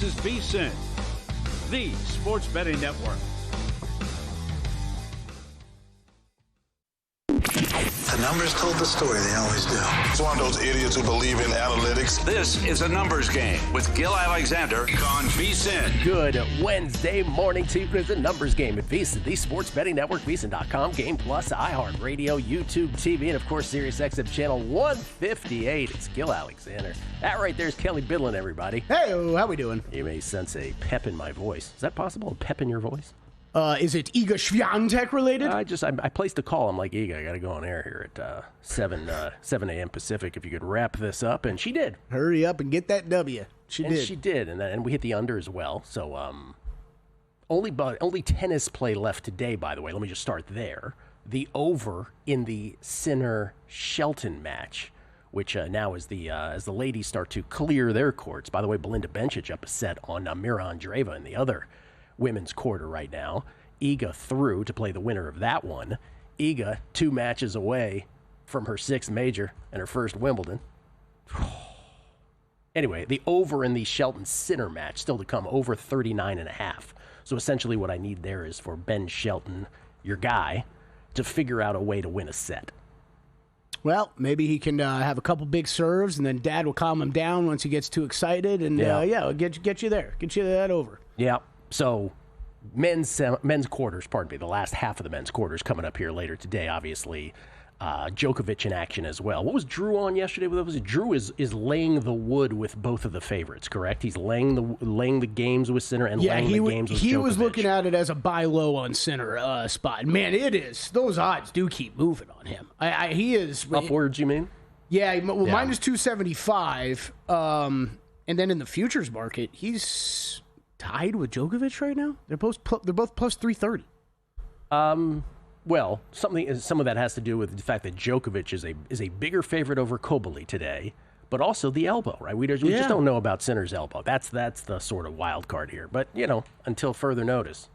This is VSiN, the sports betting network. The numbers told the story, they always do. It's one of those idiots who believe in analytics. This is a numbers game with Gil Alexander on VSiN. Good Wednesday morning to you. It's a numbers game at VSiN, the sports betting network, VSiN.com, Game Plus, iHeartRadio, YouTube TV, and of course, SiriusXM channel 158. It's Gil Alexander. That right there is Kelly Bidlin, everybody. Hey, how we doing? You may sense a pep in my voice. Is that possible? A pep in your voice? Is it Iga Swiatek related? I placed a call. I'm like, Iga, I got to go on air here at 7 a.m. Pacific. If you could wrap this up, and she did. Hurry up and get that W. She did, and we hit the under as well. So only tennis play left today. By the way, let me just start there. The over in the Sinner Shelton match, which now as the ladies start to clear their courts. By the way, Belinda Bencic up a set on Mira Andreeva in the other women's quarter right now. Iga through to play the winner of that one. Iga 2 matches away from her 6th major and her first Wimbledon. Anyway, the over in the Shelton Sinner match still to come, over 39.5. So essentially what I need there is for Ben Shelton, your guy, to figure out a way to win a set. Well, maybe he can have a couple big serves, and then Dad will calm him down once he gets too excited, and it'll get you there, get you that over. Yeah. So men's quarters, the last half of the men's quarters coming up here later today. Obviously, Djokovic in action as well. What was Drew on yesterday? Drew is laying the wood with both of the favorites, correct? He's laying the games with Sinner and laying the games with Djokovic. He was looking at it as a buy low on Sinner spot. Man, it is. Those odds do keep moving on him. He is upwards. You mean? Yeah. Well, minus 275, and then in the futures market, he's tied with Djokovic right now. They're both plus 330. Well, some of that has to do with the fact that Djokovic is a bigger favorite over Kobali today, but also the elbow, right? We just don't know about Sinner's elbow. That's the sort of wild card here. But until further notice,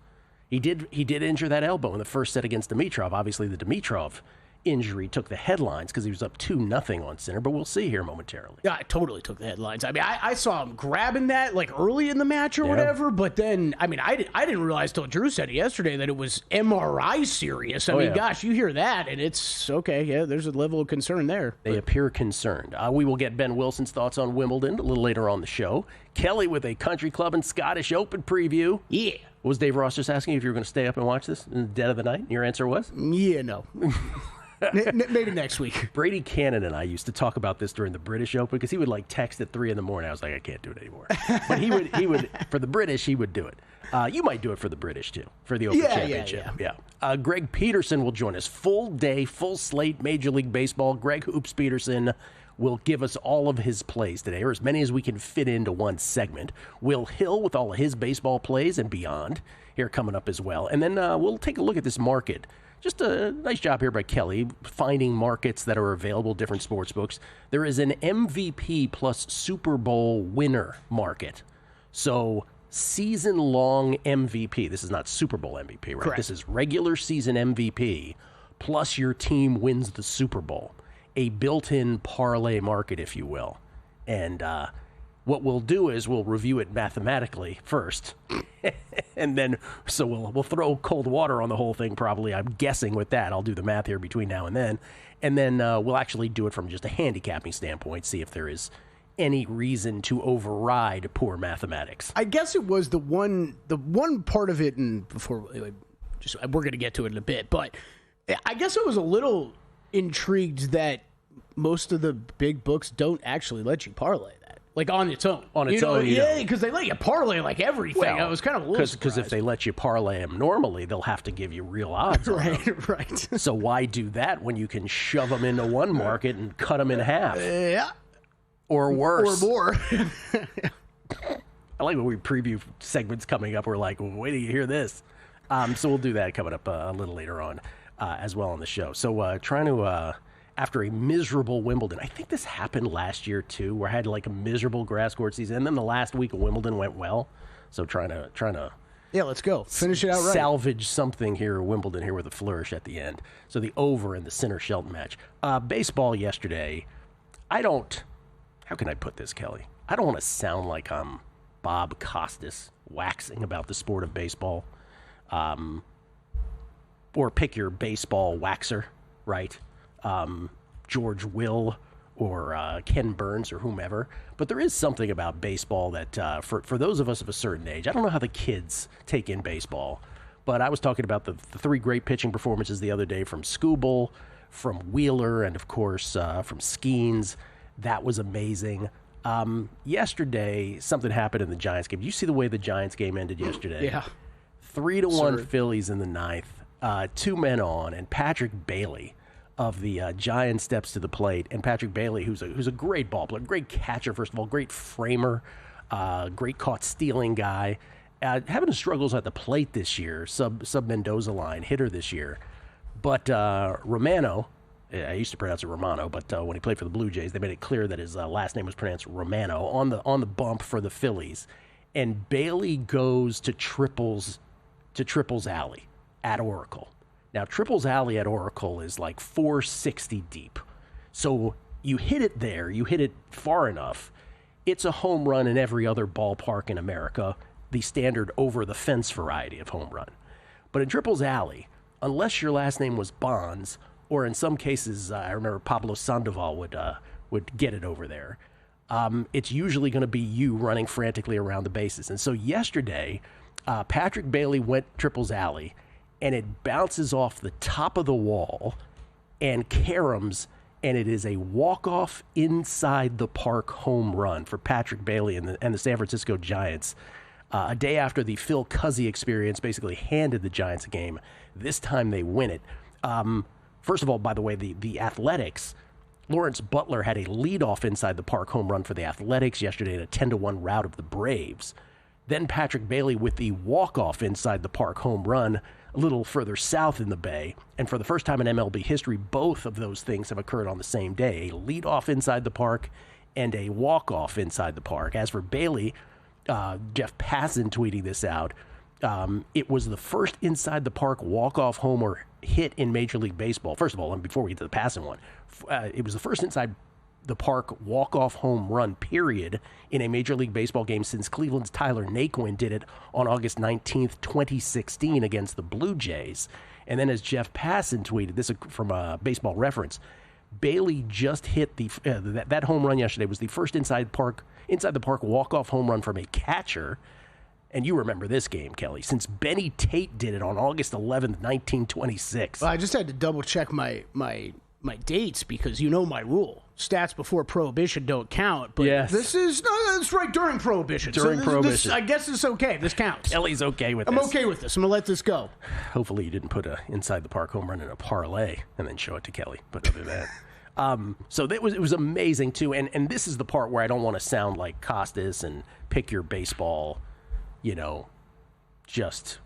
he did injure that elbow in the first set against Dimitrov. Obviously, the Dimitrov injury took the headlines because he was up 2-0 on Sinner, but we'll see here momentarily. Yeah, it totally took the headlines. I mean, I saw him grabbing that like early in the match or whatever, but then, I mean, I didn't realize till Drew said it yesterday that it was MRI serious. I mean, gosh, you hear that and it's okay. Yeah, there's a level of concern there. They appear concerned. We will get Ben Wilson's thoughts on Wimbledon a little later on the show. Kelly with a Country Club and Scottish Open preview. Yeah. What was Dave Ross just asking if you were going to stay up and watch this in the dead of the night? And your answer was? Yeah, no. Maybe next week. Brady Cannon and I used to talk about this during the British Open because he would text at 3 a.m. I was like, I can't do it anymore. But he would for the British, he would do it. You might do it for the British too, for the Open Championship. Yeah. Greg Peterson will join us. Full day, full slate, Major League Baseball. Greg Hoops Peterson will give us all of his plays today, or as many as we can fit into one segment. Will Hill with all of his baseball plays and beyond here coming up as well. And then we'll take a look at this market. Just a nice job here by Kelly, finding markets that are available, different sports books. There is an MVP plus Super Bowl winner market. So season-long MVP. This is not Super Bowl MVP, right? Correct. This is regular season MVP plus your team wins the Super Bowl. A built-in parlay market, if you will. And what we'll do is we'll review it mathematically first, and then so we'll throw cold water on the whole thing probably. I'm guessing with that. I'll do the math here between now and then we'll actually do it from just a handicapping standpoint, see if there is any reason to override poor mathematics. I guess it was the one part of it, and before we're going to get to it in a bit, but I guess I was a little intrigued that most of the big books don't actually let you parlay that. Like on its own. Yeah, because they let you parlay like everything. Well, I was kind of a little surprised. Because if they let you parlay them normally, they'll have to give you real odds on them. Right. So why do that when you can shove them into one market and cut them in half? Yeah. Or worse. Or more. I like when we preview segments coming up. We're like, well, wait till you hear this. So we'll do that coming up a little later on as well on the show. So trying to... after a miserable Wimbledon. I think this happened last year too, where I had a miserable grass court season, and then the last week of Wimbledon went well. So trying to yeah, let's go finish it out right. Salvage something here at Wimbledon here with a flourish at the end. So the over in the Sinner Shelton match. Baseball yesterday. How can I put this, Kelly? I don't want to sound like I'm Bob Costas waxing about the sport of baseball. Or pick your baseball waxer, right? George Will or Ken Burns or whomever. But there is something about baseball that for those of us of a certain age, I don't know how the kids take in baseball, but I was talking about the three great pitching performances the other day from Skubal, from Wheeler, and of course from Skeens. That was amazing. Yesterday, something happened in the Giants game. Did you see the way the Giants game ended yesterday? Yeah. 3-1 Phillies in the ninth. 2 men on, and Patrick Bailey of the Giants steps to the plate. And Patrick Bailey, who's a great ball player, great catcher, first of all, great framer, great caught stealing guy. Having struggles at the plate this year, sub Mendoza line hitter this year. But Romano, I used to pronounce it Romano, but when he played for the Blue Jays, they made it clear that his last name was pronounced Romano on the bump for the Phillies. And Bailey goes to Triples Alley at Oracle. Now, Triples Alley at Oracle is like 460 deep. So you hit it there, you hit it far enough, it's a home run in every other ballpark in America, the standard over-the-fence variety of home run. But in Triples Alley, unless your last name was Bonds, or in some cases, I remember Pablo Sandoval would get it over there, it's usually going to be you running frantically around the bases. And so yesterday, Patrick Bailey went Triples Alley, and it bounces off the top of the wall and caroms, and it is a walk-off inside the park home run for Patrick Bailey and the San Francisco Giants. A day after the Phil Cuzzy experience basically handed the Giants a game. This time they win it. First of all, by the way, the Athletics, Lawrence Butler had a leadoff inside the park home run for the Athletics yesterday in a 10-1 rout of the Braves. Then Patrick Bailey with the walk-off inside the park home run a little further south in the Bay. And for the first time in MLB history, both of those things have occurred on the same day, a leadoff inside the park and a walk-off inside the park. As for Bailey, Jeff Passan tweeting this out, it was the first inside the park walk-off homer hit in Major League Baseball. First of all, and before we get to the Passan one, it was the first inside the park walk-off home run, period, in a Major League Baseball game since Cleveland's Tyler Naquin did it on August 19th, 2016 against the Blue Jays. And then as Jeff Passan tweeted, this is from Baseball Reference, Bailey just hit that home run yesterday was the first inside the park walk-off home run from a catcher. And you remember this game, Kelly, since Benny Tate did it on August 11th, 1926. Well, I just had to double-check my dates because you know my rule. Stats before Prohibition don't count, but yes. It's right during Prohibition. Prohibition. I guess it's okay. This counts. Kelly's okay with this. I'm okay with this. I'm going to let this go. Hopefully you didn't put a inside the park home run in a parlay and then show it to Kelly. But other than that. So it was amazing, too. And this is the part where I don't want to sound like Costas and pick your baseball, just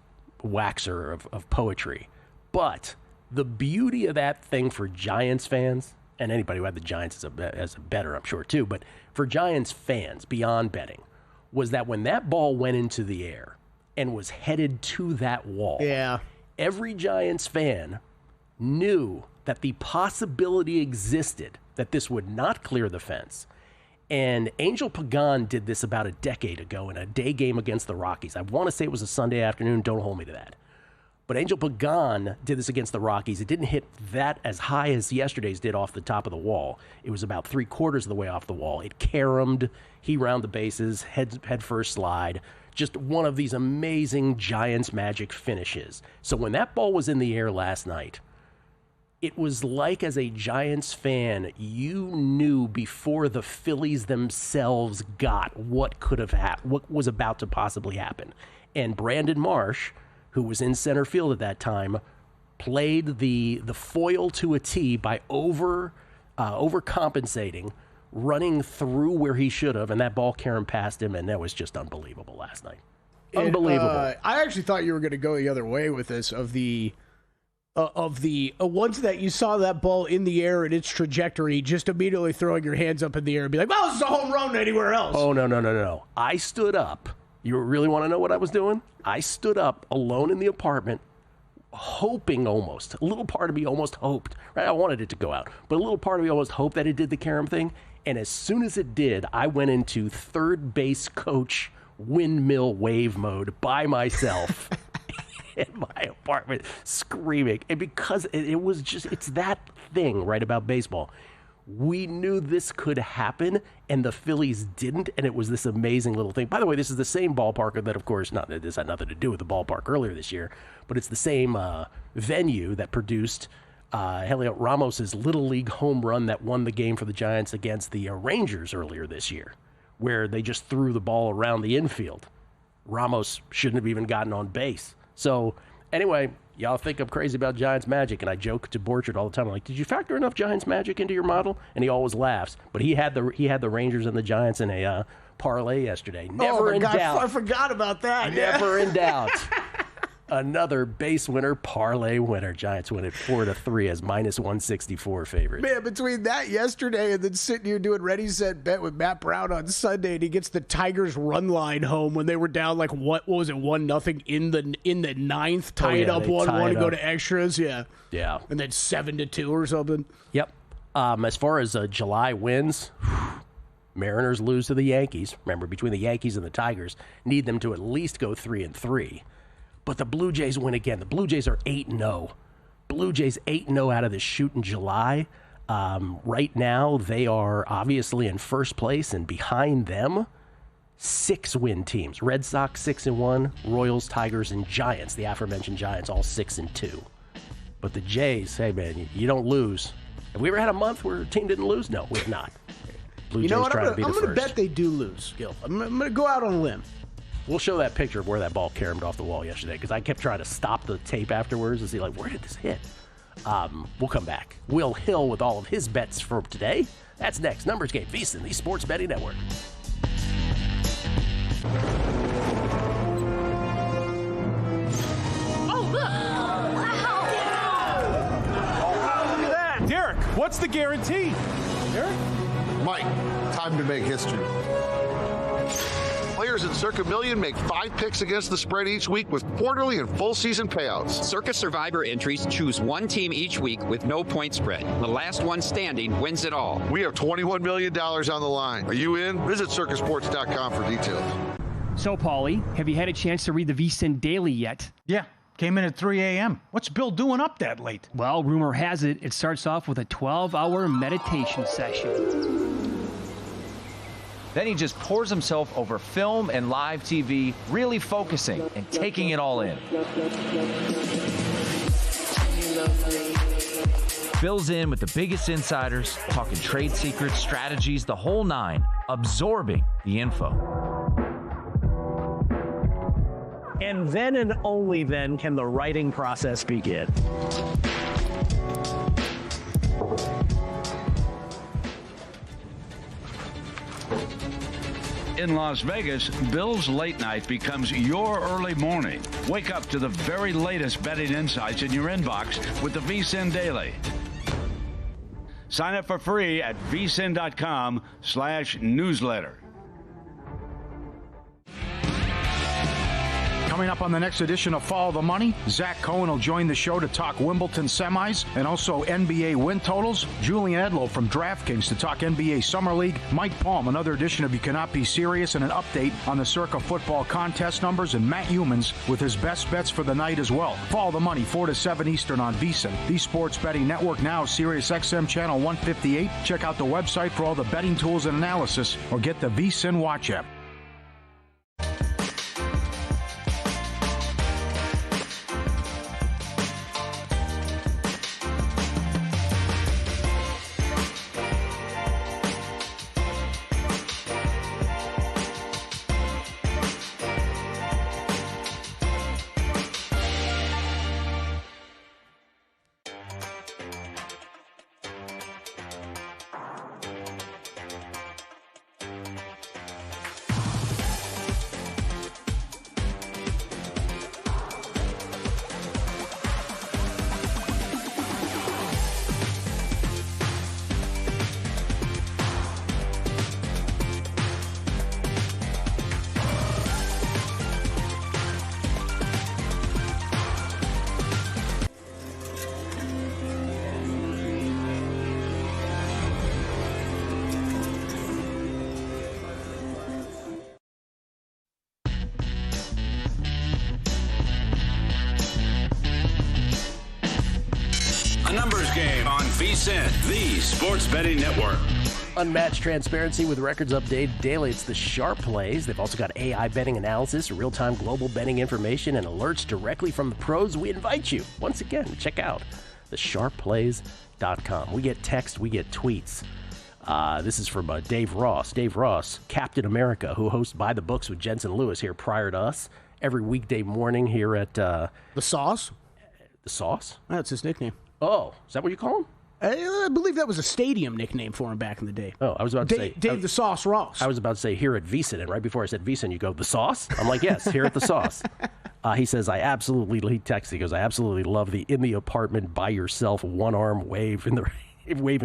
waxer of poetry. But the beauty of that thing for Giants fans, and anybody who had the Giants as a bettor, I'm sure, too, but for Giants fans, beyond betting, was that when that ball went into the air and was headed to that wall, every Giants fan knew that the possibility existed that this would not clear the fence. And Angel Pagan did this about a decade ago in a day game against the Rockies. I want to say it was a Sunday afternoon. Don't hold me to that. But Angel Pagan did this against the Rockies. It didn't hit that as high as yesterday's did off the top of the wall. It was about 3/4 of the way off the wall. It caromed. He round the bases, head first slide. Just one of these amazing Giants magic finishes. So when that ball was in the air last night, it was like, as a Giants fan, you knew before the Phillies themselves got what what was about to possibly happen. And Brandon Marsh, who was in center field at that time, played the foil to a T by overcompensating, running through where he should have, and that ball caromed past him, and that was just unbelievable last night. Unbelievable. I actually thought you were going to go the other way with this, of the once that you saw that ball in the air and its trajectory, just immediately throwing your hands up in the air and be like, well, this is a home run anywhere else. Oh, no. I stood up. You really want to know what I was doing? I stood up alone in the apartment, hoping almost. A little part of me almost hoped. Right? I wanted it to go out. But a little part of me almost hoped that it did the carom thing. And as soon as it did, I went into third base coach windmill wave mode by myself in my apartment, screaming. And because it was just, it's that thing, right, about baseball. We knew this could happen, and the Phillies didn't, and it was this amazing little thing. By the way, this is the same ballpark that, of course, this had nothing to do with the ballpark earlier this year, but it's the same venue that produced Heliot Ramos's Little League home run that won the game for the Giants against the Rangers earlier this year, where they just threw the ball around the infield. Ramos shouldn't have even gotten on base. So, anyway, y'all think I'm crazy about Giants magic, and I joke to Borchard all the time. I'm like, did you factor enough Giants magic into your model? And he always laughs. But he had the Rangers and the Giants in a parlay yesterday. Never in doubt. I forgot about that. Never in doubt. Another base winner, parlay winner. Giants win at 4-3 as -164 favorite. Man, between that yesterday and then sitting here doing ready, set, bet with Matt Brown on Sunday, and he gets the Tigers run line home when they were down like what was it, 1-0 in the ninth, tie it up 1-1 and go to extras, yeah, and then 7-2 or something. Yep. As far as July wins, Mariners lose to the Yankees. Remember, between the Yankees and the Tigers, need them to at least go 3-3. But the Blue Jays win again. The Blue Jays are 8-0. Blue Jays 8-0 out of the chute in July. Right now, they are obviously in first place, and behind them, 6-win teams. Red Sox 6-1, Royals, Tigers, and Giants. The aforementioned Giants all 6-2. But the Jays, hey man, you don't lose. Have we ever had a month where a team didn't lose? No, we've not. Blue Jays trying to be the first. I'm going to bet they do lose, Gil. I'm going to go out on a limb. We'll show that picture of where that ball caromed off the wall yesterday, because I kept trying to stop the tape afterwards and see, like, where did this hit? We'll come back. Will Hill with all of his bets for today. That's next. Numbers Game, VSiN, the Sports Betting Network. Oh, look! Look at that! Derek, what's the guarantee? Derek? Mike, time to make history. Players in Circa Million make 5 picks against the spread each week with quarterly and full season payouts. Circa Survivor entries choose one team each week with no point spread. The last one standing wins it all. We have $21 million on the line. Are you in? Visit circasports.com for details. So, Paulie, have you had a chance to read the VSiN Daily yet? Yeah, came in at 3 a.m. What's Bill doing up that late? Well, rumor has it, it starts off with a 12-hour meditation session. Then he just pours himself over film and live TV, really focusing and taking it all in. Bill's in with the biggest insiders, talking trade secrets, strategies, the whole nine, absorbing the info. And then and only then can the writing process begin. In Las Vegas, Bill's late night becomes your early morning. Wake up to the very latest betting insights in your inbox with the VSiN Daily. Sign up for free at vsin.com/newsletter. Coming up on the next edition of Follow the Money, Zach Cohen will join the show to talk Wimbledon semis and also NBA win totals. Julian Edlow from DraftKings to talk NBA Summer League. Mike Palm, another edition of You Cannot Be Serious, and an update on the Circa football contest numbers, and Matt Humans with his best bets for the night as well. Follow the Money, 4 to 7 Eastern on VSiN, the Sports Betting Network, now Sirius XM Channel 158. Check out the website for all the betting tools and analysis, or get the VSiN Watch app. A numbers game on VSiN, the sports betting network. Unmatched transparency with records updated daily. It's the sharp plays. They've also got AI betting analysis, real-time global betting information, and alerts directly from the pros. We invite you, once again, to check out thesharpplays.com. We get text, we get tweets. This is from Dave Ross. Dave Ross, Captain America, who hosts By the Books with Jensen Lewis here prior to us every weekday morning here at... The Sauce? The Sauce? That's his nickname. Oh, is that what you call him? I believe that was a stadium nickname for him back in the day. Oh, I was about to say... Dave the Sauce Ross. I was about to say here at VSiN, and right before I said VSiN, you go, the Sauce? I'm like, yes, here at the Sauce. He says, he texts, he goes, I absolutely love the in the apartment by yourself one-arm wave in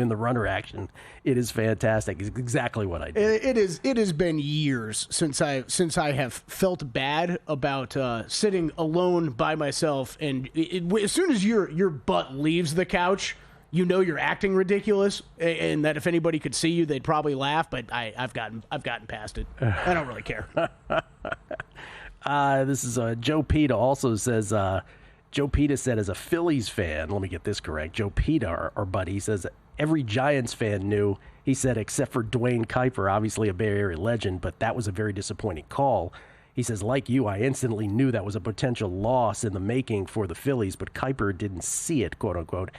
the runner action. It is fantastic. It's exactly what I do. It has been years since I have felt bad about sitting alone by myself, and as soon as your butt leaves the couch, you know you're acting ridiculous, and that if anybody could see you, they'd probably laugh. But I've gotten past it. I don't really care. This is Joe Pita also says. Joe Pita said, as a Phillies fan, let me get this correct. Joe Pita, our buddy, says every Giants fan knew. He said, except for Dwayne Kuiper, obviously a Bay Area legend, but that was a very disappointing call. He says, like you, I instantly knew that was a potential loss in the making for the Phillies, but Kuiper didn't see it, quote unquote,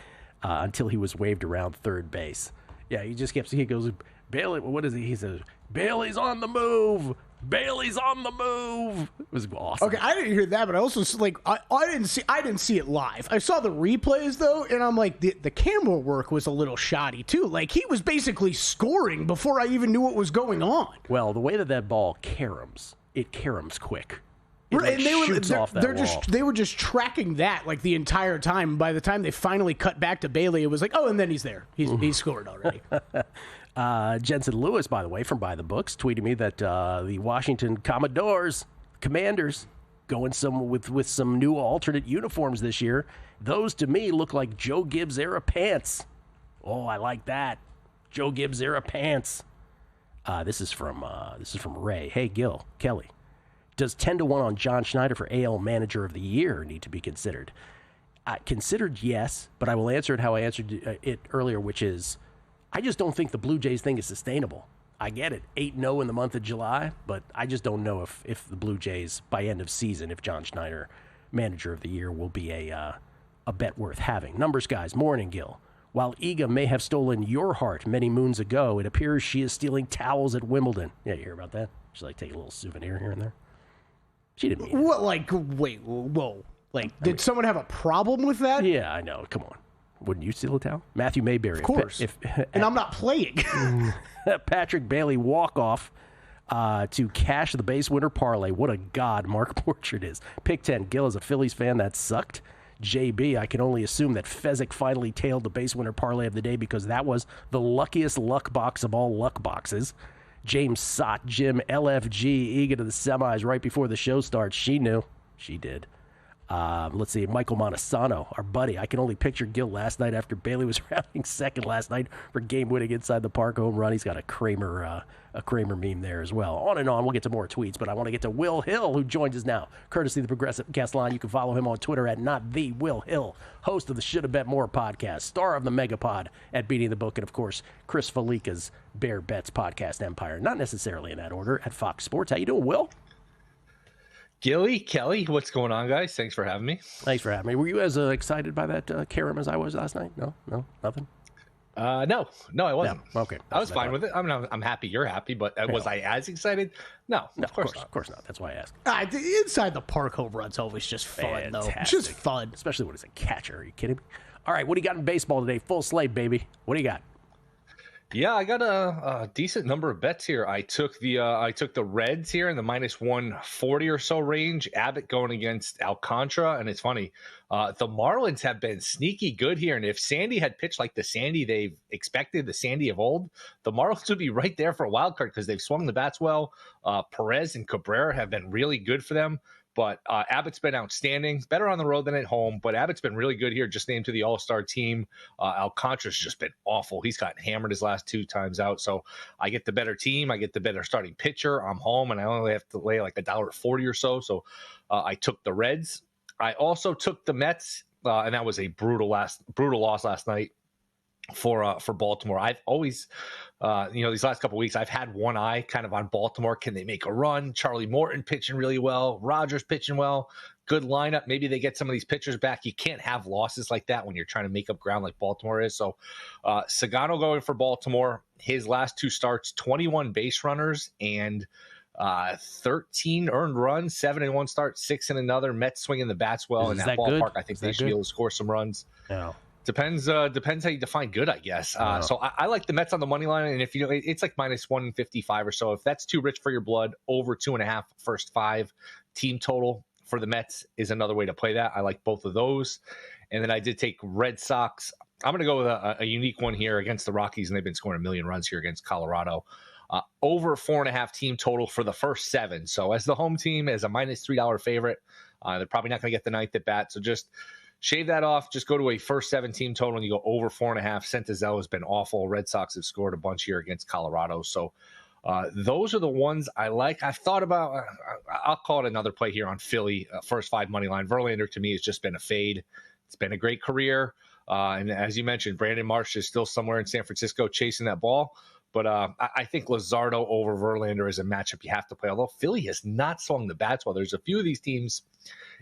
until he was waved around third base. Yeah, he goes, Bailey, what is he? He says, Bailey's on the move. Bailey's on the move. It was awesome. Okay, I didn't hear that, but I also I didn't see it live. I saw the replays though, and I'm like, the camera work was a little shoddy too. Like he was basically scoring before I even knew what was going on. Well, the way that ball caroms, it caroms quick. And they were just tracking that like the entire time. By the time they finally cut back to Bailey, it was like, oh, and then he's there. He's scored already. Jensen Lewis, by the way, from By the Books, tweeted me that the Washington Commanders, going with some new alternate uniforms this year. Those to me look like Joe Gibbs era pants. Oh, I like that. Joe Gibbs era pants. This is from Ray. Hey, Gil, Kelly. Does 10-1 on John Schneider for AL Manager of the Year need to be considered? Considered, yes, but I will answer it how I answered it earlier, which is I just don't think the Blue Jays thing is sustainable. I get it, 8-0 in the month of July, but I just don't know if the Blue Jays, by end of season, if John Schneider, Manager of the Year, will be a bet worth having. Numbers, guys, morning, Gil. While Iga may have stolen your heart many moons ago, it appears she is stealing towels at Wimbledon. Yeah, you hear about that? She's like taking a little souvenir here and there. She didn't mean it. What, like, wait, whoa. Like, did someone have a problem with that? Yeah, I know. Come on. Wouldn't you steal a towel? Matthew Mayberry. Of course. And I'm not playing. Patrick Bailey walk-off to cash the base winner parlay. What a god Mark Borchard is. Pick 10. Gil is a Phillies fan. That sucked. JB, I can only assume that Fezzik finally tailed the base winner parlay of the day because that was the luckiest luck box of all luck boxes. James Sott, Jim, LFG, eager to the semis right before the show starts. She knew. She did. Let's see, Michael Montesano, our buddy. I can only picture Gil last night after Bailey was rounding second last night for game-winning inside the park home run. He's got a Kramer meme there as well. On and on. We'll get to more tweets, but I want to get to Will Hill, who joins us now, courtesy of the Progressive Guest Line. You can follow him on Twitter at @NotTheWillHill, host of the Shoulda Bet More podcast, star of the Megapod at Beating the Book, and, of course, Chris Felica's Bear Bets podcast empire. Not necessarily in that order at Fox Sports. How you doing, Will? Gilly, Kelly, what's going on, guys? Thanks for having me. Thanks for having me. Were you as excited by that Karam as I was last night? No, nothing? No, I wasn't. No. Okay. I was fine with it. I mean, I'm happy you're happy, but was I as excited? No, of course not. Of course not. That's why I asked. Inside the park home run's always just fun, though. It's just fun. Especially when it's a catcher. Are you kidding me? All right, what do you got in baseball today? Full slate, baby. What do you got? Yeah, I got a decent number of bets here. I took the Reds here in the -140 or so range. Abbott going against Alcantara, and it's funny. The Marlins have been sneaky good here, and if Sandy had pitched like the Sandy they've expected, the Sandy of old, the Marlins would be right there for a wild card because they've swung the bats well. Perez and Cabrera have been really good for them. But Abbott's been outstanding, better on the road than at home. But Abbott's been really good here, just named to the All-Star team. Alcantara's just been awful. He's gotten hammered his last 2 times out. So I get the better team. I get the better starting pitcher. I'm home, and I only have to lay like $1.40 or so. So I took the Reds. I also took the Mets and that was a brutal loss last night for Baltimore. I've always, these last couple of weeks, I've had one eye kind of on Baltimore. Can they make a run? Charlie Morton pitching really well. Rodgers pitching well. Good lineup. Maybe they get some of these pitchers back. You can't have losses like that when you're trying to make up ground like Baltimore is. So Sagano going for Baltimore. His last 2 starts, 21 base runners and 13 earned runs, 7 in one start, 6 in another. Mets swinging the bats well in that ballpark. Good? I think they should be able to score some runs. Yeah. Depends how you define good, I guess. So I like the Mets on the money line, and if it's like minus 155 or so. If that's too rich for your blood, over 2.5 first 5 team total for the Mets is another way to play that. I like both of those. And then I did take Red Sox. I'm going to go with a unique one here against the Rockies, and they've been scoring 1 million runs here against Colorado. Over 4.5 team total for the first 7. So as the home team, as a minus $3 favorite, they're probably not going to get the ninth at bat. So just shave that off. Just go to a first 7 team total, and you go over 4.5. Sentazell has been awful. Red Sox have scored a bunch here against Colorado. So those are the ones I like. I've thought about, I'll call it another play here on Philly, first 5 money line. Verlander to me has just been a fade. It's been a great career. And as you mentioned, Brandon Marsh is still somewhere in San Francisco chasing that ball. But I think Luzardo over Verlander is a matchup you have to play. Although Philly has not swung the bats well. There's a few of these teams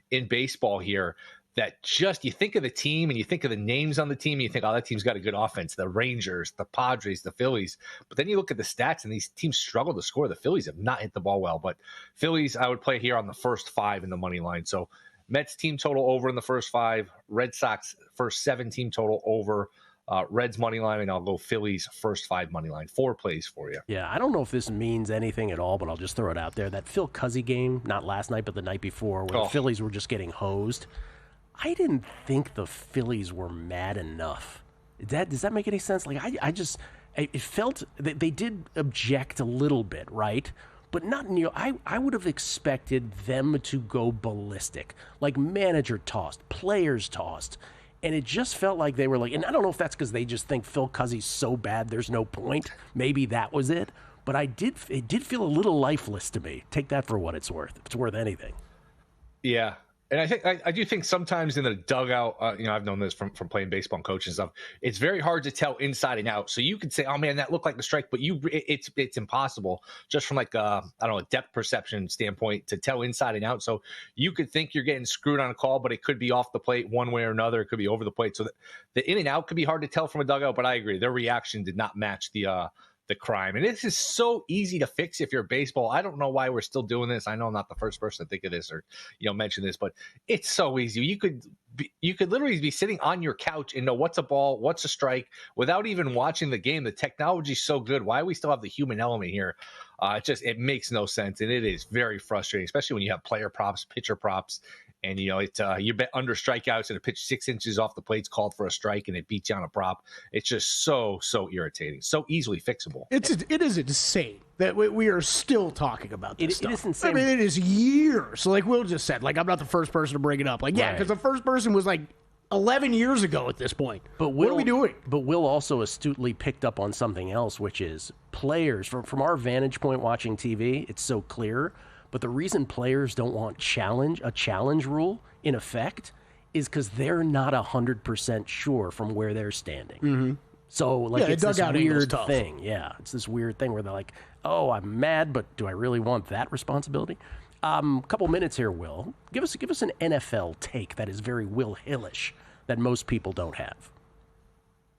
in baseball here that just, you think of the team and you think of the names on the team and you think, oh, that team's got a good offense. The Rangers, the Padres, the Phillies. But then you look at the stats and these teams struggle to score. The Phillies have not hit the ball well. But Phillies, I would play here on the first 5 in the money line. So Mets team total over in the first 5. Red Sox first 7 team total over. Reds money line, and I'll go Phillies first 5 money line. 4 plays for you. Yeah, I don't know if this means anything at all, but I'll just throw it out there. That Phil Cuzzy game, not last night, but the night before, where the Phillies were just getting hosed. I didn't think the Phillies were mad enough. Does that make any sense? Like, it felt that they did object a little bit, right? But not, I would have expected them to go ballistic. Like, manager tossed, players tossed. And it just felt like they were like, and I don't know if that's because they just think Phil Cuzzy's so bad there's no point. Maybe that was it. But it did feel a little lifeless to me. Take that for what it's worth. If it's worth anything. Yeah. And I do think sometimes in the dugout, I've known this from playing baseball and coaching and stuff. It's very hard to tell inside and out. So you could say, "Oh man, that looked like the strike," but it's impossible just from like a depth perception standpoint to tell inside and out. So you could think you're getting screwed on a call, but it could be off the plate one way or another. It could be over the plate. So the in and out could be hard to tell from a dugout. But I agree, their reaction did not match the crime. And this is so easy to fix if you're baseball. I don't know why we're still doing this. I know I'm not the first person to think of this or mention this, but it's so easy. You could literally be sitting on your couch and know what's a ball, what's a strike without even watching the game. The technology is so good. Why do we still have the human element here? It makes no sense, and it is very frustrating, especially when you have player props, pitcher props. And, you bet under strikeouts and a pitch 6 inches off the plate's called for a strike and it beats you on a prop. It's just so irritating, so easily fixable. It is insane that we are still talking about this stuff. It is insane. I mean, it is years. Like Will just said, like, I'm not the first person to bring it up. Like, yeah, because the first person was like 11 years ago at this point. But what are we doing? But Will also astutely picked up on something else, which is players. From our vantage point watching TV, it's so clear. But the reason players don't want a challenge rule in effect is because they're not 100% sure from where they're standing. Mm-hmm. So, it's this weird thing. Yeah, it's this weird thing where they're like, oh, I'm mad, but do I really want that responsibility? Couple minutes here, Will. Give us an NFL take that is very Will Hillish that most people don't have.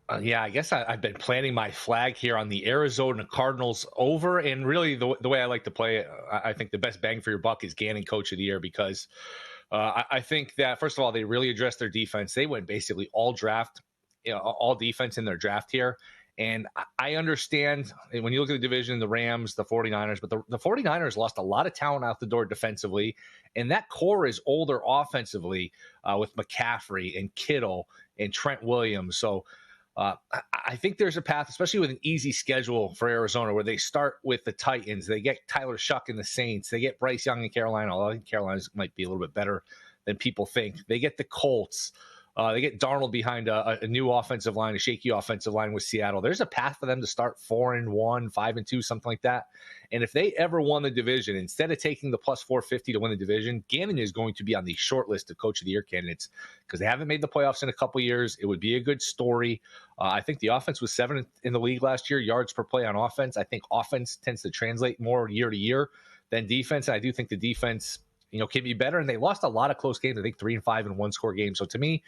I guess I've been planting my flag here on the Arizona Cardinals over, and really the way I like to play it, I think the best bang for your buck is Gannon Coach of the Year, because I think that, first of all, they really addressed their defense. They went basically all defense in their draft here, and I understand when you look at the division, the Rams, the 49ers, but the 49ers lost a lot of talent out the door defensively, and that core is older offensively with McCaffrey and Kittle and Trent Williams. So I think there's a path, especially with an easy schedule for Arizona, where they start with the Titans. They get Tyler Shuck in the Saints. They get Bryce Young in Carolina, although I think Carolina might be a little bit better than people think. They get the Colts. They get Darnold behind a new offensive line, a shaky offensive line with Seattle. There's a path for them to start 4-1, 5-2, something like that. And if they ever won the division, instead of taking the plus 450 to win the division, Gannon is going to be on the short list of Coach of the Year candidates because they haven't made the playoffs in a couple years. It would be a good story. I think the offense was 7th in the league last year, yards per play on offense. I think offense tends to translate more year to year than defense. And I do think the defense, can be better. And they lost a lot of close games. I think 3-5 in one-score games. So to me,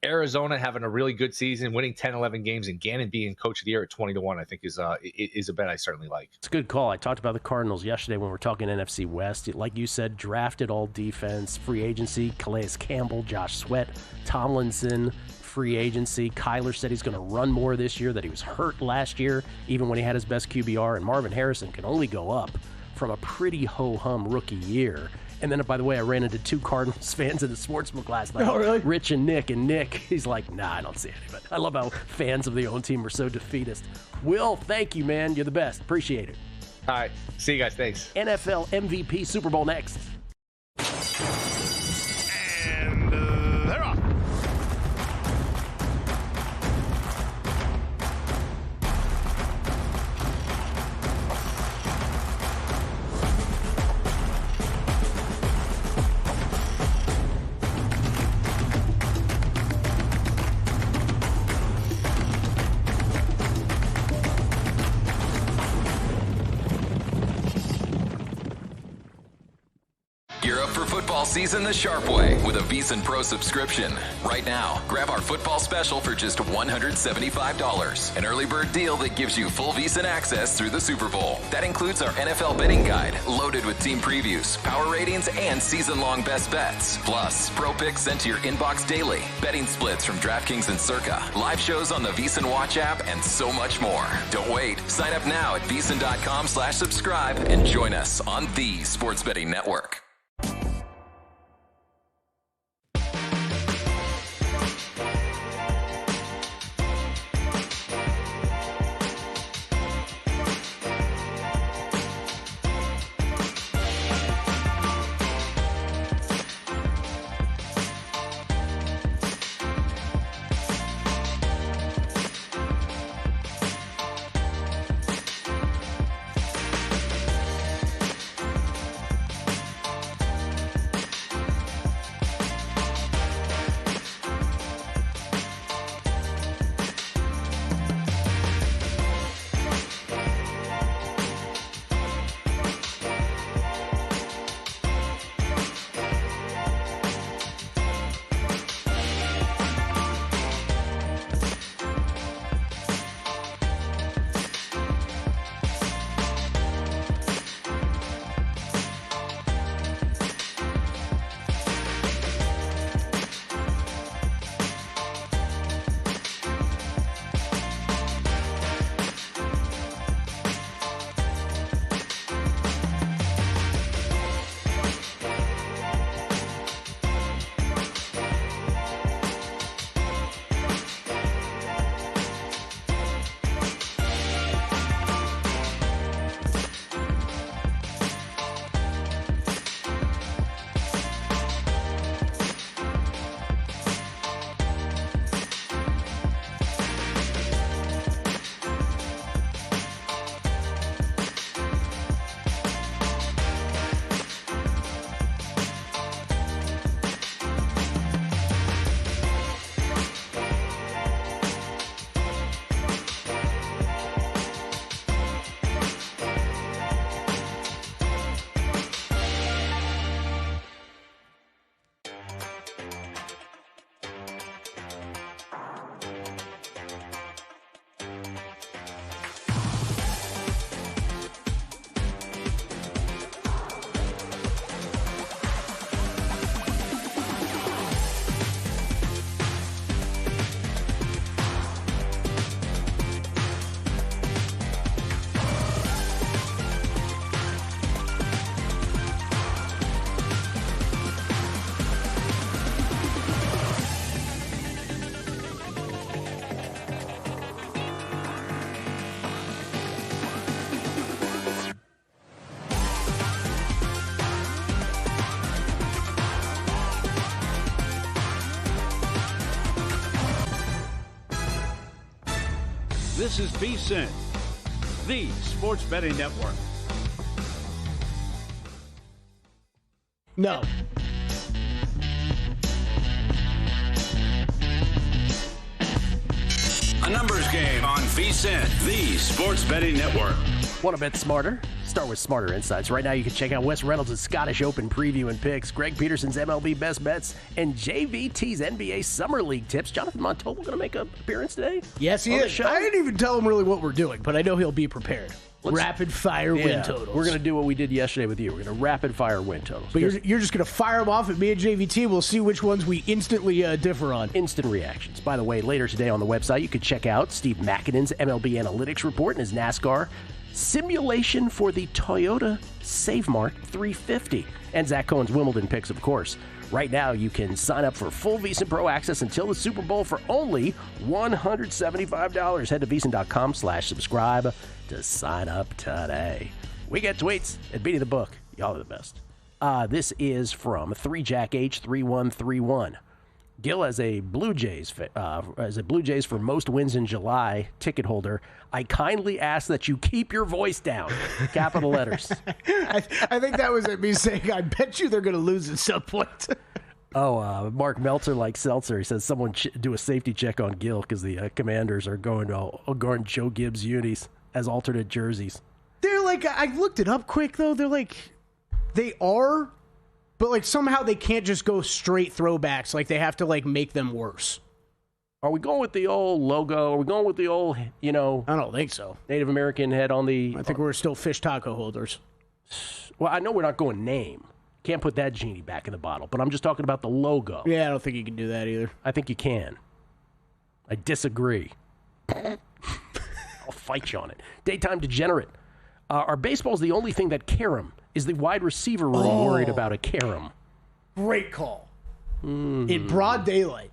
Arizona having a really good season, winning 10, 11 games, and Gannon being Coach of the Year at 20-1, I think is a bet I certainly like. It's a good call. I talked about the Cardinals yesterday when we were talking NFC West. Like you said, drafted all defense, free agency, Calais Campbell, Josh Sweat, Tomlinson, free agency. Kyler said he's going to run more this year, that he was hurt last year, even when he had his best QBR, and Marvin Harrison can only go up from a pretty ho-hum rookie year. And then, by the way, I ran into 2 Cardinals fans in the sportsbook last night. Oh, really? Rich and Nick. And Nick, he's like, nah, I don't see anybody. I love how fans of the own team are so defeatist. Will, thank you, man. You're the best. Appreciate it. All right. See you guys. Thanks. NFL MVP Super Bowl next. And they're off. Football season the sharp way with a VSiN Pro subscription. Right now, grab our football special for just $175. An early bird deal that gives you full VSiN access through the Super Bowl. That includes our NFL betting guide, loaded with team previews, power ratings, and season-long best bets. Plus, pro picks sent to your inbox daily, betting splits from DraftKings and Circa, live shows on the VSiN Watch app, and so much more. Don't wait. Sign up now at VSiN.com/subscribe and join us on the Sports Betting Network. This is VSiN, the sports betting network. No. A numbers game on VSiN, the sports betting network. Want to bet smarter? Start with Smarter Insights. Right now you can check out Wes Reynolds' Scottish Open preview and picks, Greg Peterson's MLB best bets, and JVT's NBA Summer League tips. Jonathan Montoya going to make an appearance today? Yes, he is. I didn't even tell him really what we're doing, but I know he'll be prepared. Rapid fire win totals. We're going to do what we did yesterday with you. We're going to rapid fire win totals. But you're just going to fire them off at me and JVT. We'll see which ones we instantly differ on. Instant reactions. By the way, later today on the website, you can check out Steve McKinnon's MLB Analytics report and his NASCAR simulation for the Toyota SaveMart 350. And Zach Cohen's Wimbledon picks, of course. Right now, you can sign up for full VSiN Pro access until the Super Bowl for only $175. Head to VSiN.com/subscribe to sign up today. We get tweets at Beating the Book. Y'all are the best. This is from 3JackH3131. Gil, as a Blue Jays for most wins in July ticket holder, I kindly ask that you keep your voice down. Capital letters. I think that was me saying, I bet you they're going to lose at some point. Mark Meltzer like Seltzer. He says someone do a safety check on Gil because the Commanders are going Joe Gibbs unis as alternate jerseys. They're like, I looked it up quick though. They're like, they are. But, like, somehow they can't just go straight throwbacks. Like, they have to, like, make them worse. Are we going with the old logo? Are we going with the old, I don't think so. Native American head on the... I think we're still fish taco holders. Well, I know we're not going name. Can't put that genie back in the bottle. But I'm just talking about the logo. Yeah, I don't think you can do that either. I think you can. I disagree. I'll fight you on it. Daytime degenerate. Are baseballs the only thing that Karam? Is the wide receiver room worried about a Karam? Great call. In broad daylight.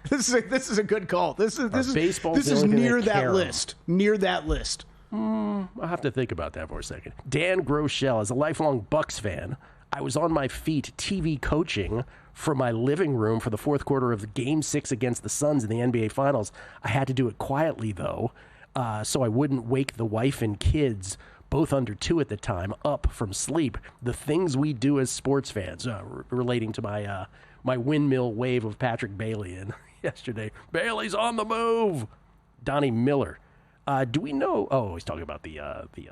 This is a good call. This is near that list. Near that list. I'll have to think about that for a second. Dan Groeschel, as a lifelong Bucks fan, I was on my feet TV coaching from my living room for the fourth quarter of Game 6 against the Suns in the NBA Finals. I had to do it quietly, though, so I wouldn't wake the wife and kids, both under 2 at the time, up from sleep. The things we do as sports fans, relating to my windmill wave of Patrick Bailey in yesterday. Bailey's on the move. Donnie Miller. Do we know? Oh, he's talking about the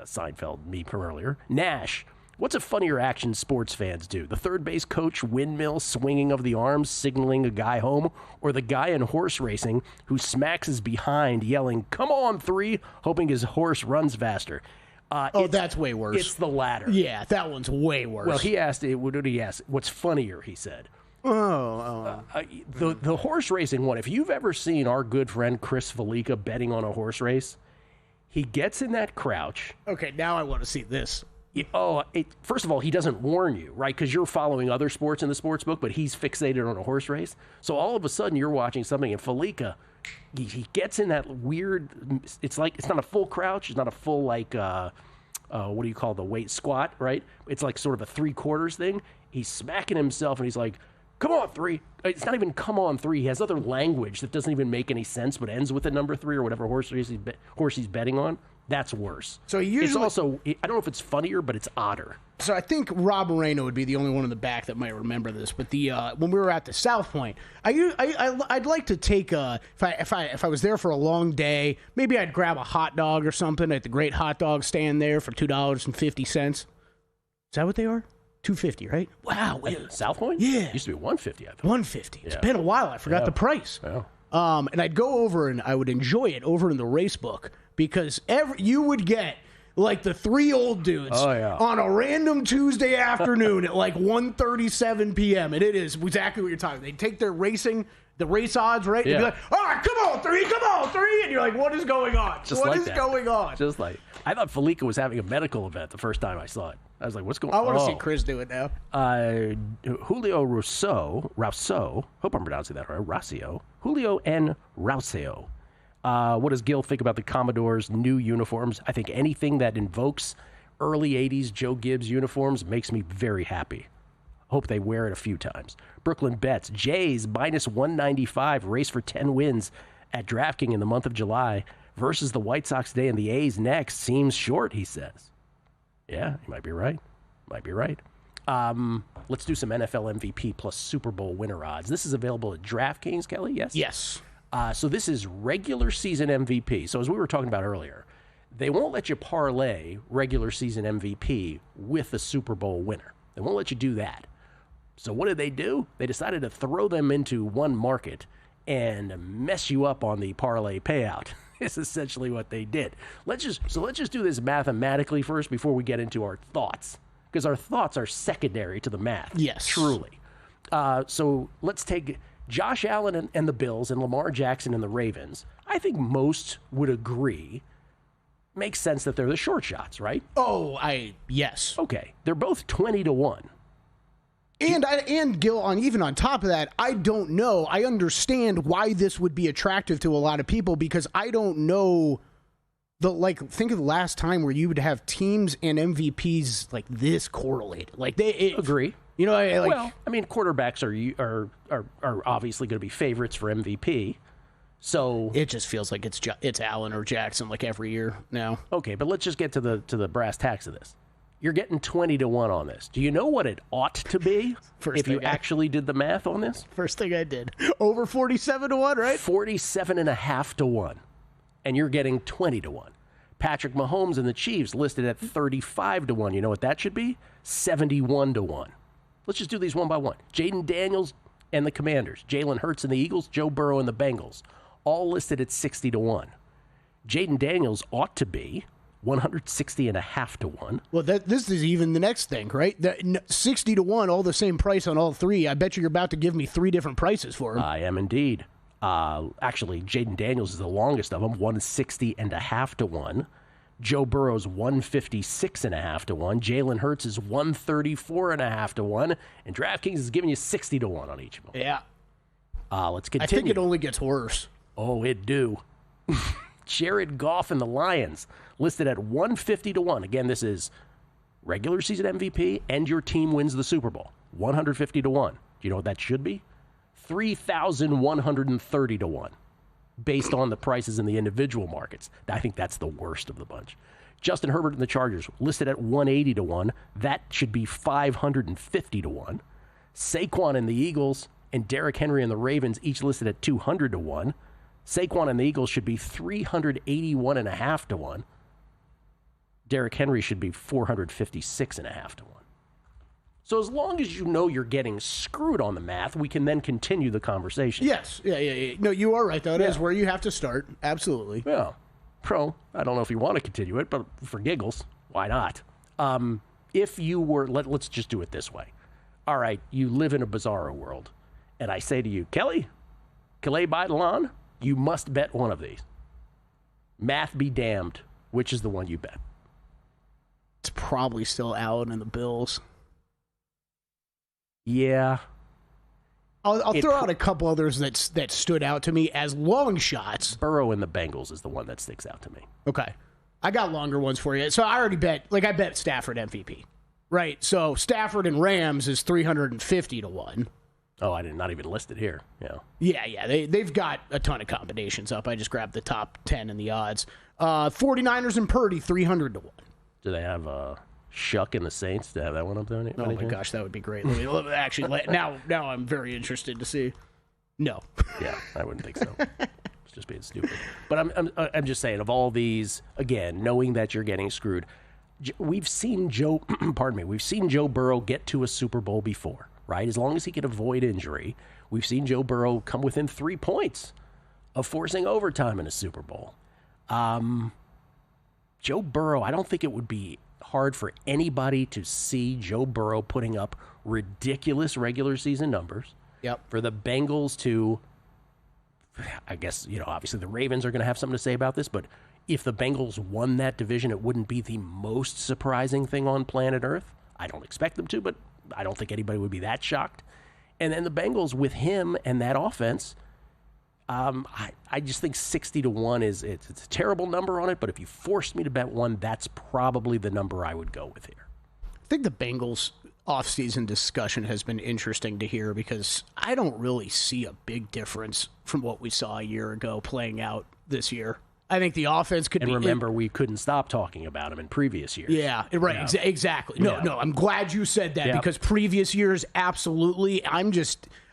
Seinfeld meme from earlier. Nash. What's a funnier action sports fans do? The third base coach windmill swinging of the arms, signaling a guy home, or the guy in horse racing who smacks his behind, yelling, "Come on, 3," hoping his horse runs faster? That's way worse. It's the latter. Yeah, that one's way worse. Well, he asked, what did he ask? What's funnier, he said. The horse racing one, if you've ever seen our good friend Chris Felica betting on a horse race, he gets in that crouch. Okay, now I want to see this. First of all, he doesn't warn you, right? Because you're following other sports in the sports book, but he's fixated on a horse race. So all of a sudden you're watching something, and Felica, he gets in that weird, it's not a full crouch, it's not a full, what do you call the weight squat, right? It's like sort of a 3/4 thing. He's smacking himself, and he's like, "Come on, 3." It's not even "come on, 3." He has other language that doesn't even make any sense, but ends with the number 3 or whatever horse he's betting on. That's worse. So it's also, I don't know if it's funnier, but it's odder. So I think Rob Moreno would be the only one in the back that might remember this. But when we were at the South Point, I'd like to take if I was there for a long day, maybe I'd grab a hot dog or something at the Great Hot Dog stand there for $2.50. Is that what they are? $2.50, right? Wow. South Point? Yeah. It used to be $1.50, I thought. $1.50. It's been a while. I forgot the price. Yeah. And I'd go over and I would enjoy it over in the race book because you would get like the 3 old dudes on a random Tuesday afternoon at like 1:37 p.m. And it is exactly what you're talking. They'd take their the race odds, right? Yeah. And be like, "All right, come on, 3. And you're like, what is going on? What is going on? Just like, I thought Felica was having a medical event the first time I saw it. I was like, what's going on? I want to see Chris do it now. Julio Rousseau, hope I'm pronouncing that right, Rousseau. Julio N. Rousseau. What does Gil think about the Commodores' new uniforms? I think anything that invokes early 80s Joe Gibbs uniforms makes me very happy. Hope they wear it a few times. Brooklyn bets. Jays -195, race for 10 wins at DraftKings in the month of July versus the White Sox today and the A's next seems short, he says. Yeah, he might be right. Let's do some NFL MVP plus Super Bowl winner odds. This is available at DraftKings, Kelly, yes? Yes. So this is regular season MVP. So as we were talking about earlier, they won't let you parlay regular season MVP with a Super Bowl winner. They won't let you do that. So what did they do? They decided to throw them into one market and mess you up on the parlay payout. It's essentially what they did. Let's just do this mathematically first before we get into our thoughts, because our thoughts are secondary to the math. Yes. Truly. So let's take Josh Allen and the Bills and Lamar Jackson and the Ravens. I think most would agree makes sense that they're the short shots, right? Yes. Okay. They're both 20-1. And Gil, even on top of that, I don't know. I understand why this would be attractive to a lot of people, because I don't know think of the last time where you would have teams and MVPs like this correlated. Agree. You know, quarterbacks are obviously going to be favorites for MVP. So it just feels like it's Allen or Jackson like every year now. Okay, but let's just get to the brass tacks of this. You're getting 20-1 on this. Do you know what it ought to be if you actually did the math on this? First thing I did. Over 47-1, right? 47.5-1. And you're getting 20-1. Patrick Mahomes and the Chiefs listed at 35-1. You know what that should be? 71-1. Let's just do these one by one. Jaden Daniels and the Commanders. Jalen Hurts and the Eagles. Joe Burrow and the Bengals. All listed at 60-1. Jaden Daniels ought to be 160.5-1. Well, this is even the next thing, right? 60-1, all the same price on all three. I bet you're about to give me three different prices for them. I am indeed. Actually, Jaden Daniels is the longest of them, 160.5-1. Joe Burrow's 156.5-1. Jalen Hurts is 134.5-1. And DraftKings is giving you 60-1 on each of them. Yeah. Let's continue. I think it only gets worse. Oh, it do. Jared Goff and the Lions listed at 150-1. Again, this is regular season MVP and your team wins the Super Bowl. 150-1. Do you know what that should be? 3,130-1 based on the prices in the individual markets. I think that's the worst of the bunch. Justin Herbert and the Chargers listed at 180-1. That should be 550-1. Saquon and the Eagles and Derrick Henry and the Ravens each listed at 200-1. Saquon and the Eagles should be 381.5-1. Derrick Henry should be 456.5-1. So as long as you know you're getting screwed on the math, we can then continue the conversation. Yes. Yeah. No, you are right, though. It is where you have to start. Absolutely. Yeah. I don't know if you want to continue it, but for giggles, why not? If you were, let's just do it this way. All right, you live in a bizarro world, and I say to you, Kelly, Calais Baitalon, you must bet one of these. Math be damned. Which is the one you bet? It's probably still Allen and the Bills. Yeah. I'll throw out a couple others that stood out to me as long shots. Burrow and the Bengals is the one that sticks out to me. Okay. I got longer ones for you. So I already bet, I bet Stafford MVP. Right. So Stafford and Rams is 350-1. Oh, I did not even list it here. Yeah. Yeah. They've got a ton of combinations up. I just grabbed the top 10 in the odds. 49ers and Purdy, 300-1. Do they have Shuck and the Saints to have that one up there? Oh, my gosh, that would be great. Actually, now I'm very interested to see. No. Yeah, I wouldn't think so. It's just being stupid. But I'm just saying, of all these, again, knowing that you're getting screwed, we've seen Joe Burrow get to a Super Bowl before. Right? As long as he can avoid injury, we've seen Joe Burrow come within 3 points of forcing overtime in a Super Bowl. Joe Burrow, I don't think it would be hard for anybody to see Joe Burrow putting up ridiculous regular season numbers. Yep. For the Bengals to, I guess, obviously the Ravens are going to have something to say about this, but if the Bengals won that division, it wouldn't be the most surprising thing on planet Earth. I don't expect them to, but I don't think anybody would be that shocked. And then the Bengals with him and that offense, I just think 60-1 it's a terrible number on it, but if you forced me to bet one, that's probably the number I would go with here. I think the Bengals off-season discussion has been interesting to hear because I don't really see a big difference from what we saw a year ago playing out this year. I think the offense could be... And remember, we couldn't stop talking about him in previous years. Yeah, right, exactly. No, I'm glad you said that because previous years, absolutely. I don't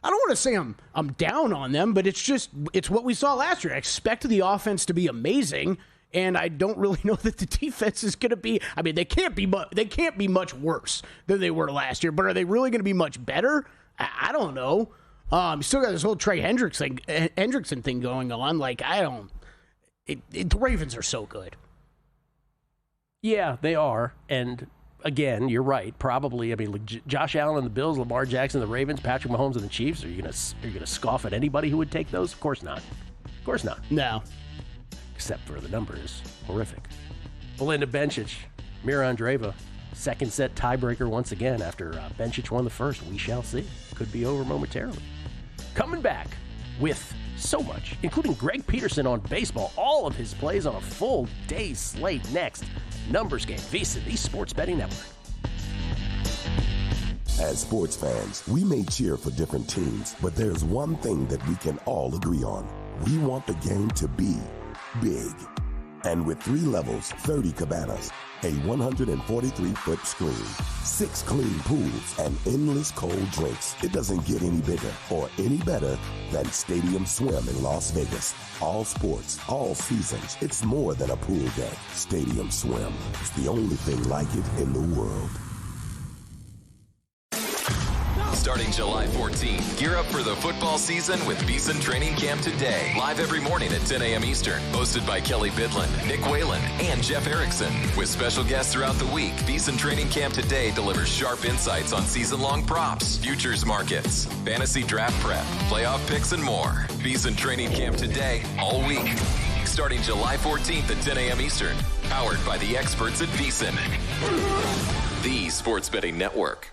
want to say I'm down on them, but it's what we saw last year. I expect the offense to be amazing, and I don't really know that the defense is going to be... I mean, they can't be much worse than they were last year, but are they really going to be much better? I don't know. You still got this whole Trey Hendrickson thing going on. Like, I don't... the Ravens are so good. Yeah, they are. And again, you're right. Probably, I mean, Josh Allen and the Bills, Lamar Jackson and the Ravens, Patrick Mahomes and the Chiefs. Are you gonna scoff at anybody who would take those? Of course not. Of course not. No. Except for the numbers. Horrific. Belinda Bencic, Mira Andreeva, second set tiebreaker once again after Bencic won the first. We shall see. Could be over momentarily. Coming back with so much, including Greg Peterson on baseball, all of his plays on a full day slate next. Numbers Game, VSiN, the Sports Betting Network. As sports fans, we may cheer for different teams, but there's one thing that we can all agree on. We want the game to be big. And with 3 levels, 30 cabanas, a 143-foot screen, 6 clean pools, and endless cold drinks, it doesn't get any bigger or any better than Stadium Swim in Las Vegas. All sports, all seasons. It's more than a pool deck. Stadium Swim. It's the only thing like it in the world. Starting July 14th, gear up for the football season with VSiN Training Camp Today. Live every morning at 10 a.m. Eastern. Hosted by Kelly Bidlin, Nick Whalen, and Jeff Erickson. With special guests throughout the week, VSiN Training Camp Today delivers sharp insights on season-long props, futures markets, fantasy draft prep, playoff picks, and more. VSiN Training Camp Today all week. Starting July 14th at 10 a.m. Eastern. Powered by the experts at VSiN. The Sports Betting Network.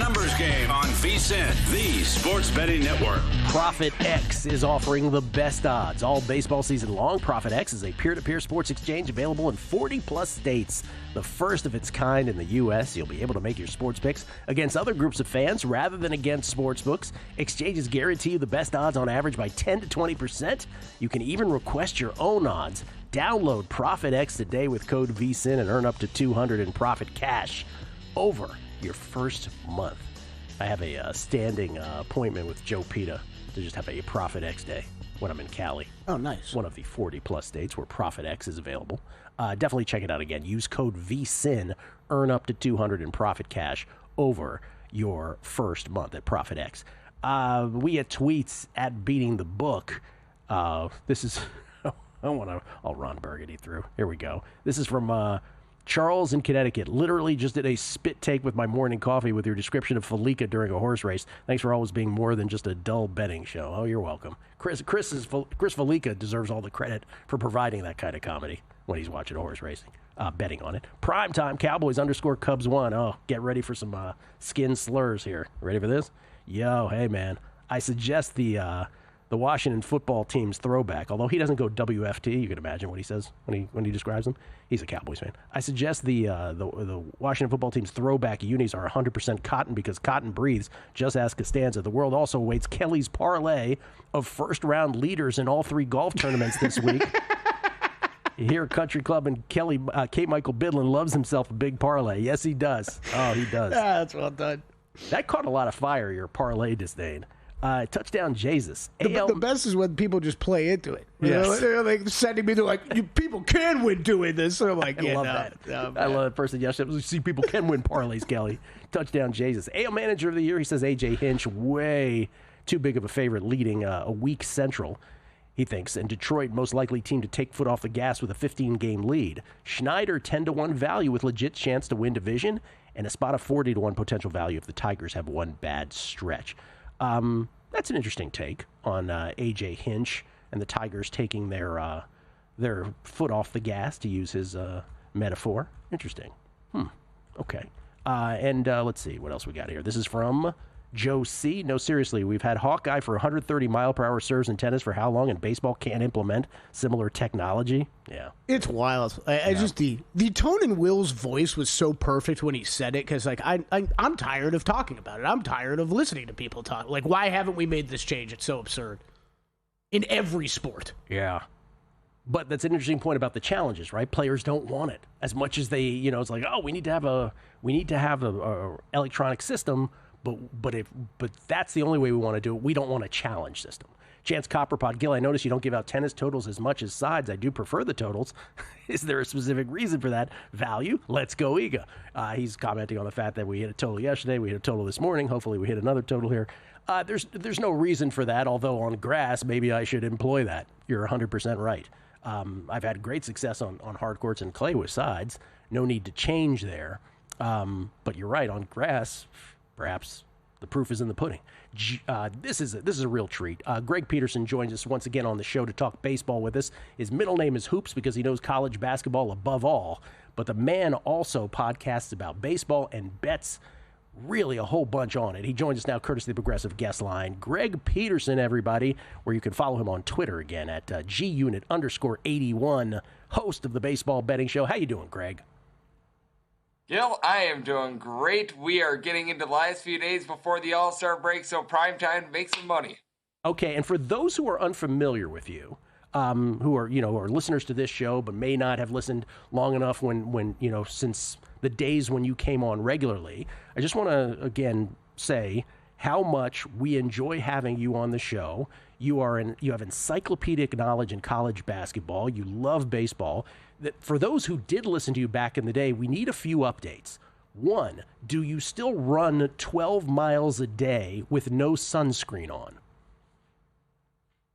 Numbers Game on VSiN, the sports betting network. Profit X is offering the best odds all baseball season long. Profit X is a peer-to-peer sports exchange available in 40-plus states. The first of its kind in the U.S. You'll be able to make your sports picks against other groups of fans rather than against sports books. Exchanges guarantee you the best odds on average by 10 to 20%. You can even request your own odds. Download Profit X today with code VSiN and earn up to $200 in profit cash over your first month. I have a standing appointment with Joe Pita to just have a Profit X day when I'm in Cali. Oh, nice. One of the 40-plus states where Profit X is available. Definitely check it out again. Use code VSiN, earn up to $200 in profit cash over your first month at Profit X. We get tweets at Beating the Book. This is... I'll Ron Burgundy through. Here we go. This is from Charles in Connecticut. Literally just did a spit take with my morning coffee with your description of Felica during a horse race. Thanks for always being more than just a dull betting show. Oh, you're welcome. Chris Felica deserves all the credit for providing that kind of comedy when he's watching horse racing, betting on it. Primetime Cowboys _ Cubs 1. Oh, get ready for some skin slurs here. Ready for this? Yo, hey, man. I suggest the Washington football team's throwback, although he doesn't go WFT, you can imagine what he says when he describes them. He's a Cowboys fan. I suggest the Washington football team's throwback unis are 100% cotton because cotton breathes. Just ask Costanza. The world also awaits Kelly's parlay of first-round leaders in all 3 golf tournaments this week. Here, Country Club and Kelly, Kate Michael Bidlin loves himself a big parlay. Yes, he does. Oh, he does. That's well done. That caught a lot of fire, your parlay disdain. Touchdown Jesus. The best is when people just play into it. Yes. They're like sending me, they're like, you people can win doing this. So I'm like, I love that. I love that person yesterday. See, people can win parlays, Kelly. Touchdown Jesus. AL Manager of the Year, he says A.J. Hinch, way too big of a favorite, leading a weak Central, he thinks. And Detroit, most likely team to take foot off the gas with a 15-game lead. Schneider, 10-1 value with legit chance to win division. And a spot of 40-1 potential value if the Tigers have one bad stretch. That's an interesting take on A.J. Hinch and the Tigers taking their foot off the gas, to use his metaphor. Interesting. Okay. And let's see what else we got here. This is from Joe C. No, seriously, we've had Hawkeye for 130-mile-per-hour serves in tennis for how long, and baseball can't implement similar technology? Yeah. It's wild. I just the tone in Will's voice was so perfect when he said it, because like I'm tired of talking about it. I'm tired of listening to people talk. Like, why haven't we made this change? It's so absurd. In every sport. Yeah. But that's an interesting point about the challenges, right? Players don't want it as much as they, it's like, oh, we need to have a electronic system. But that's the only way we want to do it. We don't want a challenge system. Chance Copperpot, Gil, I notice you don't give out tennis totals as much as sides. I do prefer the totals. Is there a specific reason for that? Value? Let's go, Iga. He's commenting on the fact that we hit a total yesterday. We hit a total this morning. Hopefully we hit another total here. There's no reason for that, although on grass, maybe I should employ that. You're 100% right. I've had great success on hard courts and clay with sides. No need to change there. But you're right, on grass, perhaps the proof is in the pudding. This is a real treat. Greg Peterson joins us once again on the show to talk baseball with us. His middle name is Hoops because he knows college basketball above all. But the man also podcasts about baseball and bets really a whole bunch on it. He joins us now courtesy of the Progressive Guest Line. Greg Peterson, everybody, where you can follow him on Twitter again at GUnit_81, host of the Baseball Betting Show. How you doing, Greg? Gil, I am doing great. We are getting into the last few days before the All-Star break, so prime time to make some money. Okay, and for those who are unfamiliar with you, who are listeners to this show but may not have listened long enough when since the days when you came on regularly, I just want to again say how much we enjoy having you on the show. You have encyclopedic knowledge in college basketball. You love baseball. That for those who did listen to you back in the day, we need a few updates. One, do you still run 12 miles a day with no sunscreen on?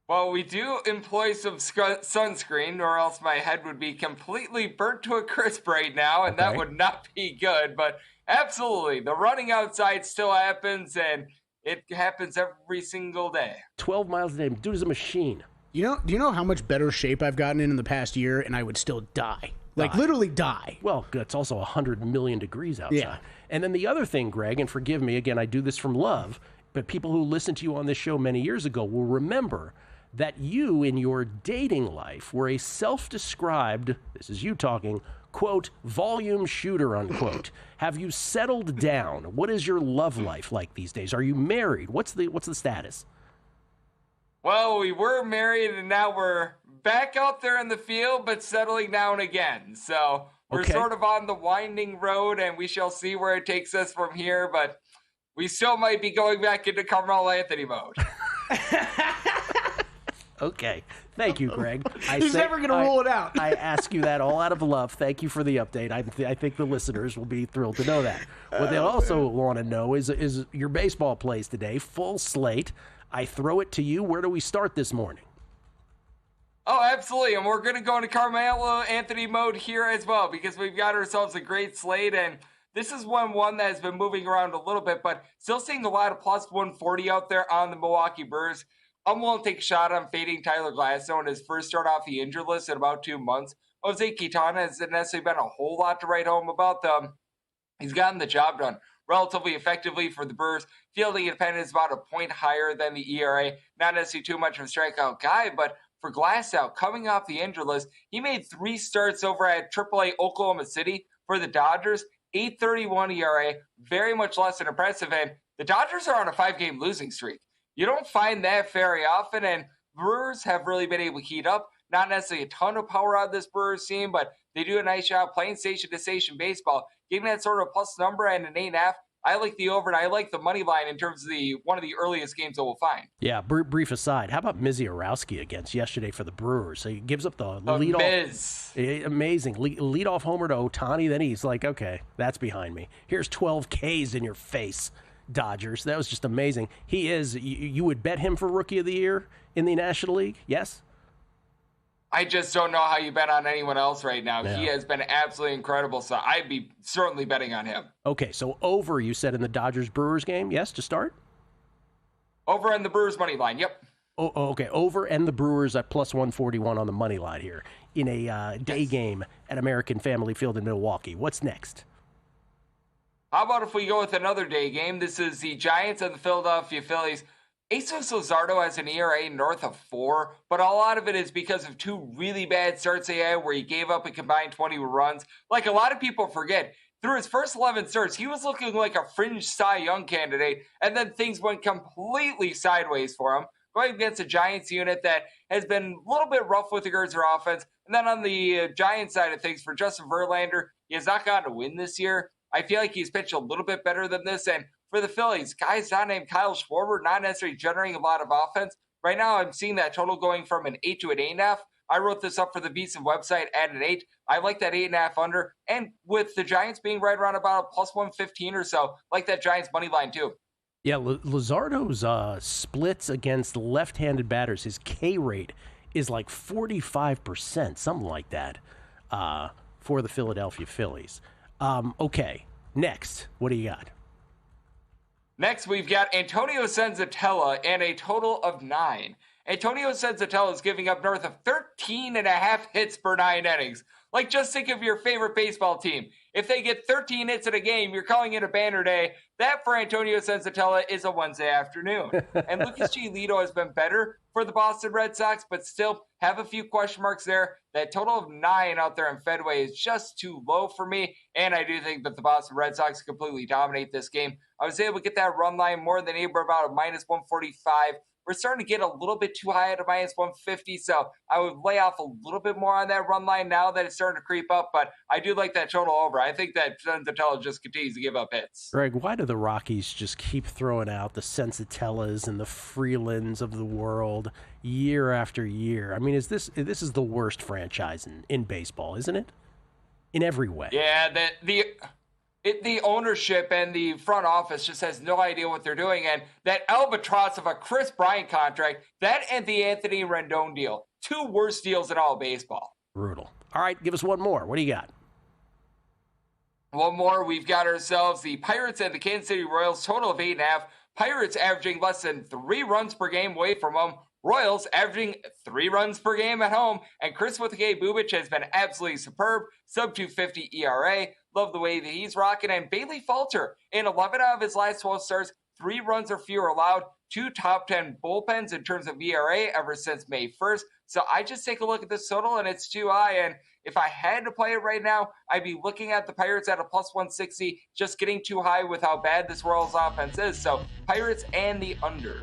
Well, we do employ some sunscreen, or else my head would be completely burnt to a crisp right now, and that would not be good. But absolutely, the running outside still happens, and it happens every single day. 12 miles a day. Dude is a machine. Do you know how much better shape I've gotten in the past year, and I would still die? Like, literally die. Well, it's also 100 million degrees outside. Yeah. And then the other thing, Greg, and forgive me, again, I do this from love, but people who listened to you on this show many years ago will remember that you, in your dating life, were a self-described, this is you talking, quote, volume shooter, unquote. Have you settled down? What is your love life like these days? Are you married? What's the status? Well, we were married, and now we're back out there in the field, but settling down again. So we're sort of on the winding road, and we shall see where it takes us from here. But we still might be going back into Carmelo Anthony mode. Okay. Thank you, Greg. He's never going to rule it out. I ask you that all out of love. Thank you for the update. I think the listeners will be thrilled to know that. What they also want to know is your baseball plays today, full slate. I throw it to you. Where do we start this morning? Oh, absolutely. And we're going to go into Carmelo Anthony mode here as well, because we've got ourselves a great slate. And this is one that has been moving around a little bit, but still seeing a lot of plus 140 out there on the Milwaukee Brewers. I'm willing to take a shot on fading Tyler Glasnow in his first start off the injured list in about 2 months. Jose Quintana hasn't necessarily been a whole lot to write home about them. He's gotten the job done relatively effectively for the Brewers. Fielding independent is about a point higher than the ERA. Not necessarily too much of a strikeout guy, but for Glasnow, coming off the injured list, he made 3 starts over at AAA Oklahoma City for the Dodgers. 8.31 ERA, very much less than impressive. And the Dodgers are on a 5-game losing streak. You don't find that very often, and Brewers have really been able to heat up. Not necessarily a ton of power out of this Brewers team, but they do a nice job playing station-to-station baseball, giving that sort of plus number and an 8.5. I like the over, and I like the money line in terms of one of the earliest games that we'll find. Yeah, brief aside, how about Mizorowski against yesterday for the Brewers? So he gives up the leadoff. Amazing. Leadoff homer to Ohtani, then he's like, okay, that's behind me. Here's 12 Ks in your face, Dodgers. That was just amazing. He is, you would bet him for Rookie of the Year in the National League? Yes? I just don't know how you bet on anyone else right now. Yeah. He has been absolutely incredible, so I'd be certainly betting on him. Okay, so over, you said, in the Dodgers-Brewers game, yes, to start? Over in the Brewers money line, yep. Oh, okay, over and the Brewers at plus 141 on the money line here in a day game at American Family Field in Milwaukee. What's next? How about if we go with another day game? This is the Giants and the Philadelphia Phillies. Asos Luzardo has an ERA north of 4, but a lot of it is because of 2 really bad starts they had where he gave up a combined 20 runs. Like a lot of people forget, through his first 11 starts, he was looking like a fringe Cy Young candidate, and then things went completely sideways for him, going against a Giants unit that has been a little bit rough with regards to their offense. And then on the Giants side of things, for Justin Verlander, he has not gotten a win this year. I feel like he's pitched a little bit better than this, and for the Phillies, guys not named Kyle Schwarber, not necessarily generating a lot of offense. Right now, I'm seeing that total going from an 8 to an 8.5. I wrote this up for the VSiN website at an 8. I like that 8.5 under. And with the Giants being right around about a plus 115 or so, like that Giants money line too. Yeah, Luzardo's splits against left-handed batters, his K rate is like 45%, something like that, for the Philadelphia Phillies. Okay, next, what do you got? Next, we've got Antonio Senzatella and a total of 9. Antonio Senzatella is giving up north of 13.5 hits per 9 innings. Like, just think of your favorite baseball team. If they get 13 hits in a game, you're calling it a banner day. That, for Antonio Senzatella, is a Wednesday afternoon. And Lucas Giolito has been better for the Boston Red Sox, but still have a few question marks there. That total of 9 out there in Fenway is just too low for me, and I do think that the Boston Red Sox completely dominate this game. I was able to get that run line more than able, about a minus 145. We're starting to get a little bit too high at a minus 150, so I would lay off a little bit more on that run line now that it's starting to creep up, but I do like that total over. I think that Senzatella just continues to give up hits. Greg, why do the Rockies just keep throwing out the Senzatellas and the Freelands of the world year after year? I mean, this is the worst franchise in baseball, isn't it? In every way. Yeah, the ownership and the front office just has no idea what they're doing. And that albatross of a Chris Bryant contract, that and the Anthony Rendon deal, 2 worst deals in all baseball. Brutal. All right, give us one more. What do you got? One more. We've got ourselves the Pirates and the Kansas City Royals, total of 8.5. Pirates averaging less than 3 runs per game away from them. Royals averaging 3 runs per game at home, and Chris with the K Bubic has been absolutely superb. Sub 250 ERA. Love the way that he's rocking. And Bailey Falter, in 11 out of his last 12 starts, 3 runs or fewer allowed, 2 top 10 bullpens in terms of ERA ever since May 1st. So I just take a look at this total, and it's too high. And if I had to play it right now, I'd be looking at the Pirates at a plus 160, just getting too high with how bad this Royals offense is. So Pirates and the under.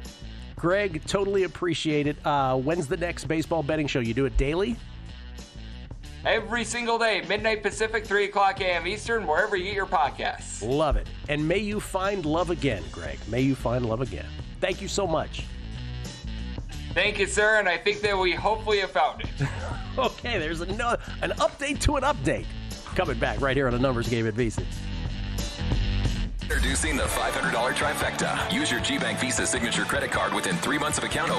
Greg, totally appreciate it. When's the next baseball betting show? You do it daily? Every single day, midnight Pacific, 3 o'clock a.m. Eastern, wherever you get your podcasts. Love it. And may you find love again, Greg. May you find love again. Thank you so much. Thank you, sir, and I think that we hopefully have found it. Okay, there's an update to an update. Coming back right here on a numbers game at VSiN. Introducing the $500 trifecta. Use your GBank Visa signature credit card within 3 months of account opening.